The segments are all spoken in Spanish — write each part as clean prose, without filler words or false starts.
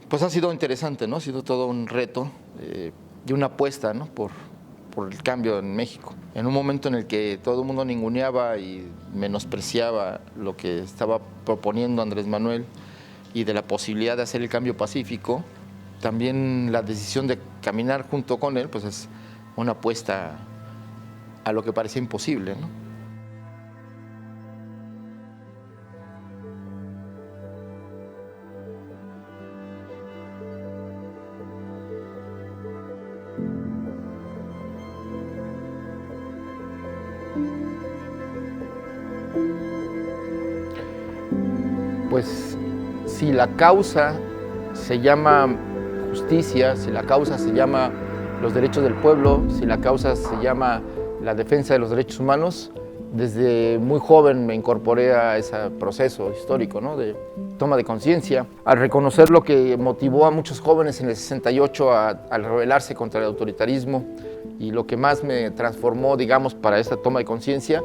Pues ha sido interesante, ¿no? Ha sido todo un reto y una apuesta, ¿no? por el cambio en México. En un momento en el que todo el mundo ninguneaba y menospreciaba lo que estaba proponiendo Andrés Manuel y de la posibilidad de hacer el cambio pacífico, también la decisión de caminar junto con él, pues es una apuesta a lo que parecía imposible, ¿no? Pues si la causa se llama justicia, si la causa se llama los derechos del pueblo, si la causa se llama la defensa de los derechos humanos, desde muy joven me incorporé a ese proceso histórico, ¿no? De toma de conciencia, al reconocer lo que motivó a muchos jóvenes en el 68 a rebelarse contra el autoritarismo, y lo que más me transformó, digamos, para esta toma de conciencia,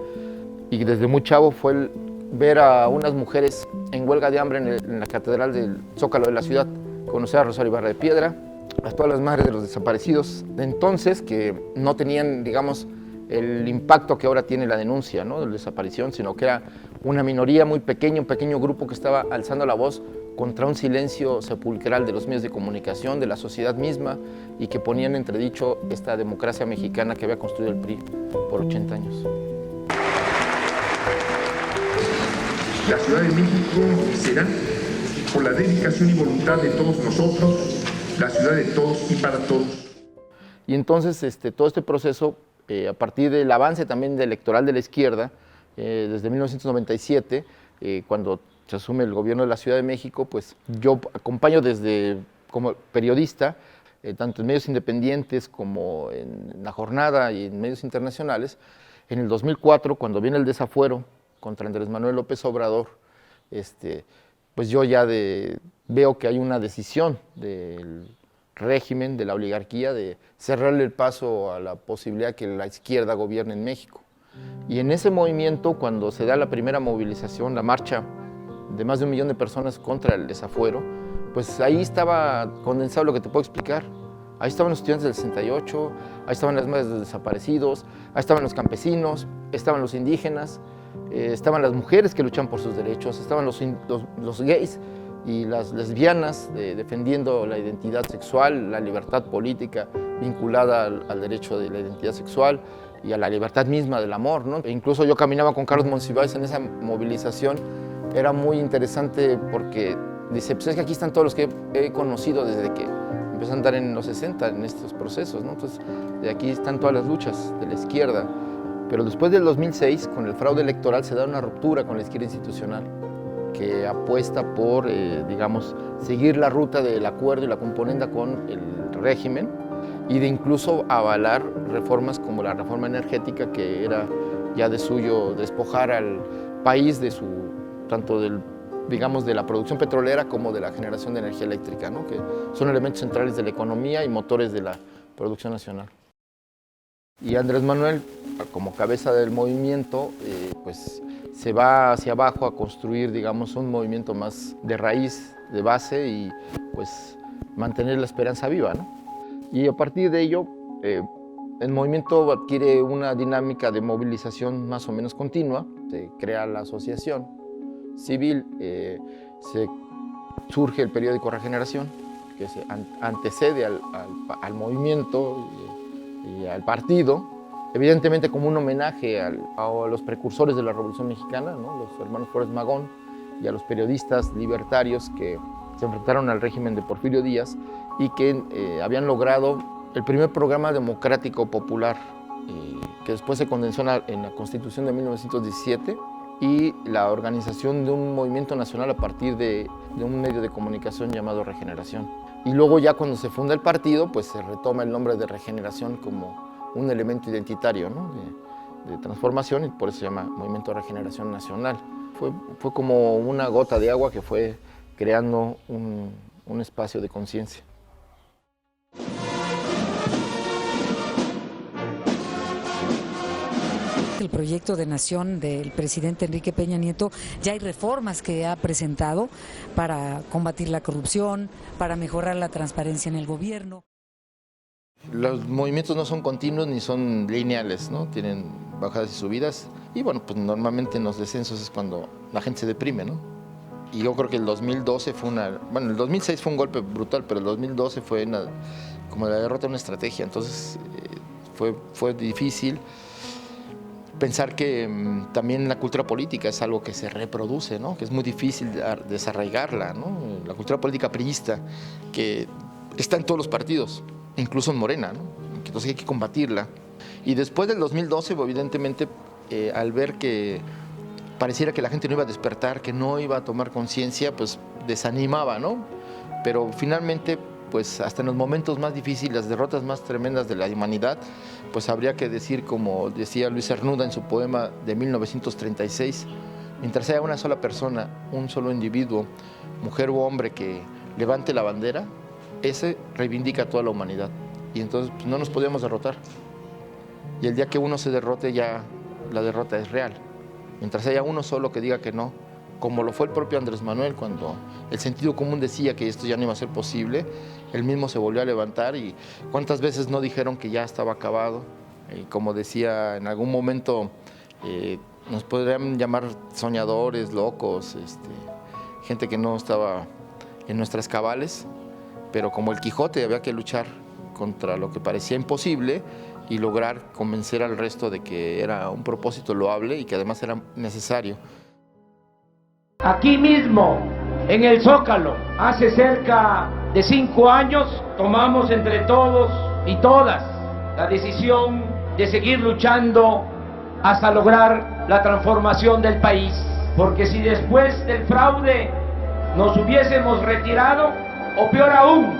y desde muy chavo, fue el ver a unas mujeres en huelga de hambre en la catedral del Zócalo de la ciudad, conocer a Rosario Ibarra de Piedra, a todas las madres de los desaparecidos de entonces, que no tenían, digamos, el impacto que ahora tiene la denuncia, ¿no?, de la desaparición, sino que era una minoría muy pequeña, un pequeño grupo que estaba alzando la voz contra un silencio sepulcral de los medios de comunicación, de la sociedad misma, y que ponían en entredicho esta democracia mexicana que había construido el PRI por 80 años. La Ciudad de México será, por la dedicación y voluntad de todos nosotros, la ciudad de todos y para todos. Y entonces todo este proceso, a partir del avance también electoral de la izquierda, desde 1997, cuando se asume el gobierno de la Ciudad de México, pues yo acompaño como periodista, tanto en medios independientes como en La Jornada y en medios internacionales. En el 2004, cuando viene el desafuero contra Andrés Manuel López Obrador, pues yo ya veo que hay una decisión del régimen, de la oligarquía, de cerrarle el paso a la posibilidad que la izquierda gobierne en México. Y en ese movimiento, cuando se da la primera movilización, la marcha de más de 1 millón de personas contra el desafuero, pues ahí estaba condensado lo que te puedo explicar. Ahí estaban los estudiantes del 68, ahí estaban las madres de los desaparecidos, ahí estaban los campesinos, estaban los indígenas, estaban las mujeres que luchan por sus derechos, estaban los gays y las lesbianas defendiendo la identidad sexual, la libertad política vinculada al derecho de la identidad sexual y a la libertad misma del amor, ¿no? E incluso yo caminaba con Carlos Monsiváis en esa movilización. Era muy interesante porque dice, pues es que aquí están todos los que he conocido desde que empecé a andar en los 60 en estos procesos, ¿no? Entonces, de aquí están todas las luchas de la izquierda. Pero después del 2006, con el fraude electoral, se da una ruptura con la izquierda institucional, que apuesta por, digamos, seguir la ruta del acuerdo y la componenda con el régimen, y de incluso avalar reformas como la reforma energética, que era ya de suyo despojar al país de tanto digamos, de la producción petrolera como de la generación de energía eléctrica, ¿no?, que son elementos centrales de la economía y motores de la producción nacional. Y Andrés Manuel, como cabeza del movimiento, pues se va hacia abajo a construir, digamos, un movimiento más de raíz, de base, y pues mantener la esperanza viva, ¿no? Y a partir de ello, el movimiento adquiere una dinámica de movilización más o menos continua. Se crea la asociación civil, surge el periódico Regeneración, que se antecede al movimiento y al partido, evidentemente como un homenaje a los precursores de la Revolución Mexicana, ¿no?, los hermanos Flores Magón, y a los periodistas libertarios que se enfrentaron al régimen de Porfirio Díaz y que habían logrado el primer programa democrático popular, que después se condensó en la Constitución de 1917, y la organización de un movimiento nacional a partir de un medio de comunicación llamado Regeneración. Y luego ya cuando se funda el partido, pues se retoma el nombre de Regeneración como un elemento identitario, ¿no?, de transformación, y por eso se llama Movimiento de Regeneración Nacional. Fue como una gota de agua que fue creando un espacio de conciencia. el proyecto de nación del presidente Enrique Peña Nieto, ya hay reformas que ha presentado para combatir la corrupción, para mejorar la transparencia en el gobierno. Los movimientos no son continuos ni son lineales, ¿no? Tienen bajadas y subidas. Y bueno, pues normalmente en los descensos es cuando la gente se deprime, ¿no? Y yo creo que el 2012 fue bueno, el 2006 fue un golpe brutal, pero el 2012 fue como la derrota de una estrategia. Entonces fue difícil pensar que también la cultura política es algo que se reproduce, ¿no? Que es muy difícil desarraigarla, ¿no? La cultura política priista, que está en todos los partidos, incluso en Morena, ¿no? Entonces hay que combatirla. Y después del 2012, evidentemente, al ver que pareciera que la gente no iba a despertar, que no iba a tomar conciencia, pues desanimaba, ¿no? Pero finalmente, pues hasta en los momentos más difíciles, las derrotas más tremendas de la humanidad, pues habría que decir, como decía Luis Cernuda en su poema de 1936, mientras haya una sola persona, un solo individuo, mujer u hombre que levante la bandera, ese reivindica a toda la humanidad. Y entonces pues, no nos podíamos derrotar. Y el día que uno se derrote, ya la derrota es real. Mientras haya uno solo que diga que no, como lo fue el propio Andrés Manuel, cuando el sentido común decía que esto ya no iba a ser posible, él mismo se volvió a levantar. Y cuántas veces no dijeron que ya estaba acabado. Como decía, en algún momento nos podrían llamar soñadores, locos, gente que no estaba en nuestras cabales, pero como el Quijote había que luchar contra lo que parecía imposible y lograr convencer al resto de que era un propósito loable y que además era necesario. Aquí mismo, en el Zócalo, hace cerca de 5 años, tomamos entre todos y todas la decisión de seguir luchando hasta lograr la transformación del país. Porque si después del fraude nos hubiésemos retirado, o peor aún,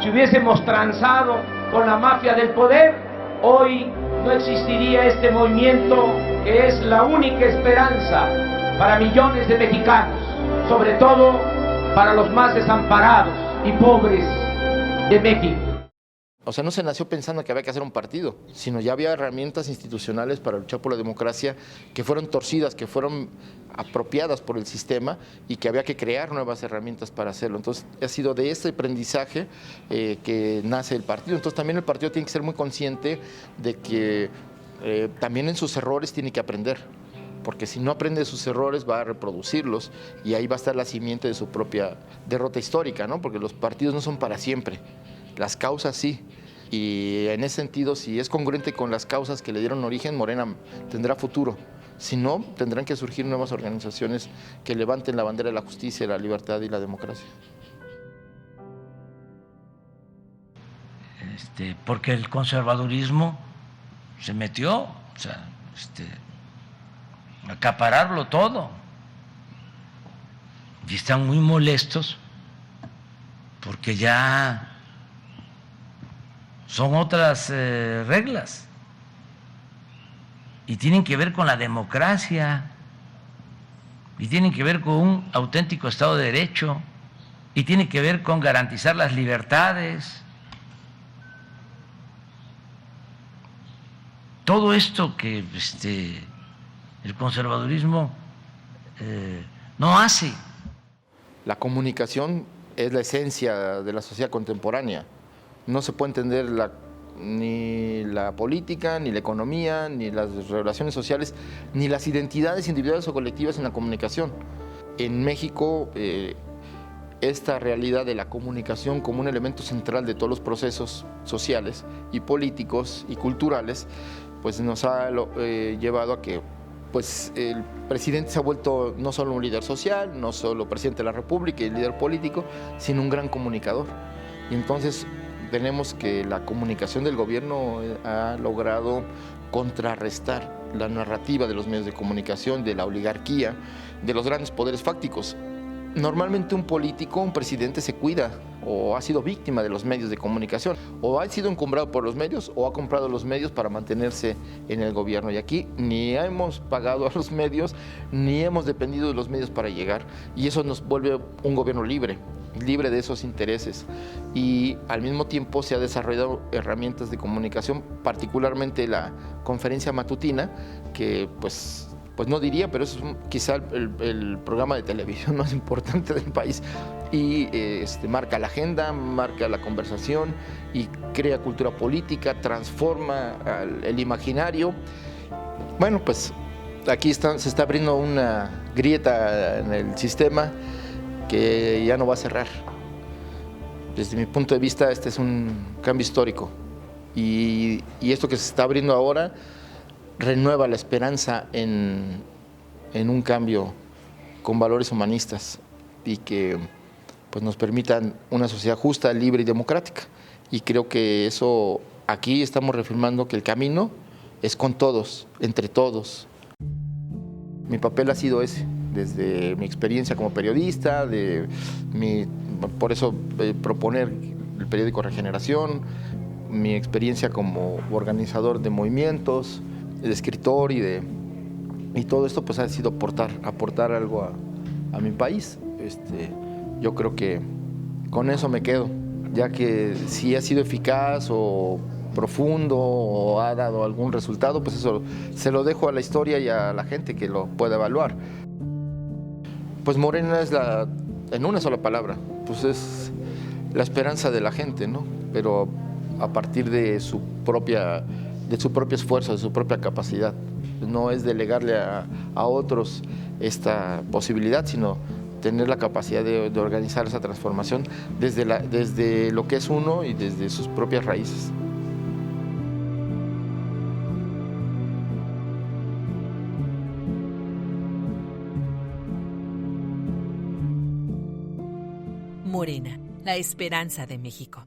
si hubiésemos transado con la mafia del poder, hoy no existiría este movimiento que es la única esperanza para millones de mexicanos, sobre todo para los más desamparados y pobres de México. O sea, no se nació pensando que había que hacer un partido, sino ya había herramientas institucionales para luchar por la democracia que fueron torcidas, que fueron apropiadas por el sistema y que había que crear nuevas herramientas para hacerlo. Entonces, ha sido de este aprendizaje que nace el partido. Entonces, también el partido tiene que ser muy consciente de que también en sus errores tiene que aprender, porque si no aprende de sus errores va a reproducirlos y ahí va a estar la simiente de su propia derrota histórica, ¿no? Porque los partidos no son para siempre. Las causas sí, y en ese sentido, si es congruente con las causas que le dieron origen, Morena tendrá futuro. Si no, tendrán que surgir nuevas organizaciones que levanten la bandera de la justicia, la libertad y la democracia. Porque el conservadurismo se metió, o sea, a acapararlo todo. Y están muy molestos porque ya son otras reglas y tienen que ver con la democracia y tienen que ver con un auténtico Estado de Derecho y tienen que ver con garantizar las libertades. Todo esto que el conservadurismo no hace. La comunicación es la esencia de la sociedad contemporánea. No se puede entender ni la política, ni la economía, ni las relaciones sociales, ni las identidades individuales o colectivas en la comunicación. En México, esta realidad de la comunicación como un elemento central de todos los procesos sociales y políticos y culturales, pues nos ha llevado a que pues, el presidente se ha vuelto no solo un líder social, no solo presidente de la República y líder político, sino un gran comunicador. Y entonces tenemos que la comunicación del gobierno ha logrado contrarrestar la narrativa de los medios de comunicación, de la oligarquía, de los grandes poderes fácticos. Normalmente un político, un presidente se cuida o ha sido víctima de los medios de comunicación, o ha sido encumbrado por los medios o ha comprado los medios para mantenerse en el gobierno. Y aquí ni hemos pagado a los medios, ni hemos dependido de los medios para llegar, y eso nos vuelve un gobierno libre. libre de esos intereses, y al mismo tiempo se ha desarrollado herramientas de comunicación, particularmente la conferencia matutina, que pues no diría, pero es quizá el programa de televisión más importante del país, y marca la agenda, marca la conversación y crea cultura política, transforma el imaginario. Bueno, pues aquí se está abriendo una grieta en el sistema que ya no va a cerrar. Desde mi punto de vista, este es un cambio histórico, y esto que se está abriendo ahora renueva la esperanza en un cambio con valores humanistas y que pues, nos permitan una sociedad justa, libre y democrática. Y creo que eso, aquí estamos reafirmando que el camino es con todos, entre todos. Mi papel ha sido ese, desde mi experiencia como periodista, por eso proponer el periódico Regeneración, mi experiencia como organizador de movimientos, de escritor y todo esto pues ha sido aportar algo a mi país. Yo creo que con eso me quedo, ya que si ha sido eficaz o profundo o ha dado algún resultado, pues eso se lo dejo a la historia y a la gente que lo pueda evaluar. Pues Morena es en una sola palabra, pues es la esperanza de la gente, ¿no? Pero a partir de su propio esfuerzo, de su propia capacidad. No es delegarle a otros esta posibilidad, sino tener la capacidad de organizar esa transformación desde lo que es uno y desde sus propias raíces. Morena, la esperanza de México.